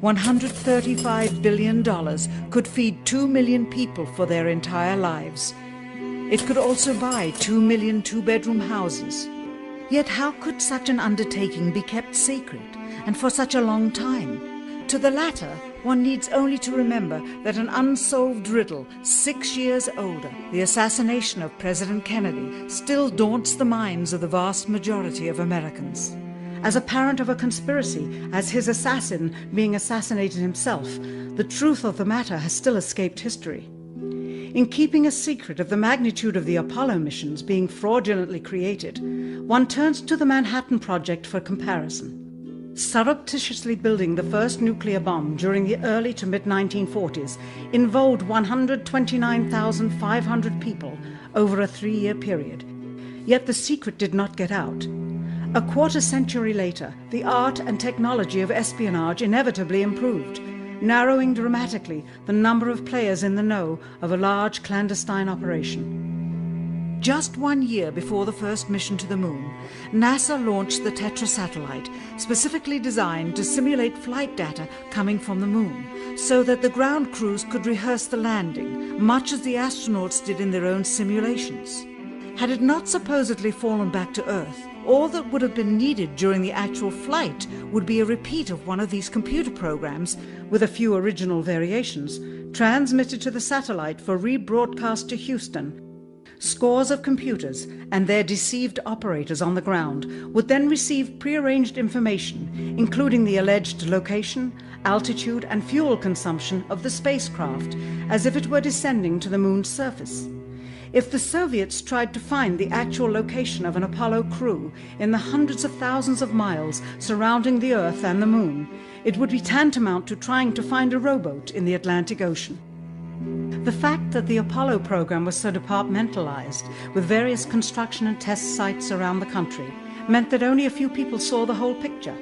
$135 billion could feed 2 million people for their entire lives. It could also buy 2 million two-bedroom houses. Yet how could such an undertaking be kept sacred, and for such a long time? To the latter, one needs only to remember that an unsolved riddle 6 years older, the assassination of President Kennedy, still daunts the minds of the vast majority of Americans. As a parent of a conspiracy, as his assassin being assassinated himself, the truth of the matter has still escaped history. In keeping a secret of the magnitude of the Apollo missions being fraudulently created, one turns to the Manhattan Project for comparison. Surreptitiously building the first nuclear bomb during the early to mid-1940s involved 129,500 people over a 3-year period. Yet the secret did not get out. A quarter century later, the art and technology of espionage inevitably improved, narrowing dramatically the number of players in the know of a large clandestine operation. Just 1 year before the first mission to the moon, NASA launched the Tetra satellite, specifically designed to simulate flight data coming from the moon, so that the ground crews could rehearse the landing, much as the astronauts did in their own simulations. Had it not supposedly fallen back to Earth, all that would have been needed during the actual flight would be a repeat of one of these computer programs, with a few original variations, transmitted to the satellite for rebroadcast to Houston. Scores of computers and their deceived operators on the ground would then receive prearranged information, including the alleged location, altitude and fuel consumption of the spacecraft, as if it were descending to the moon's surface. If the Soviets tried to find the actual location of an Apollo crew in the hundreds of thousands of miles surrounding the Earth and the Moon, it would be tantamount to trying to find a rowboat in the Atlantic Ocean. The fact that the Apollo program was so departmentalized, with various construction and test sites around the country, meant that only a few people saw the whole picture.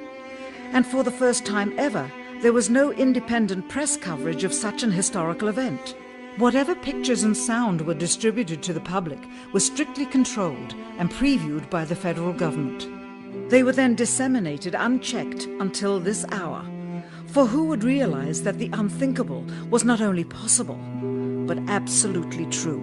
And for the first time ever, there was no independent press coverage of such an historical event. Whatever pictures and sound were distributed to the public was strictly controlled and previewed by the federal government. They were then disseminated unchecked until this hour. For who would realize that the unthinkable was not only possible, but absolutely true?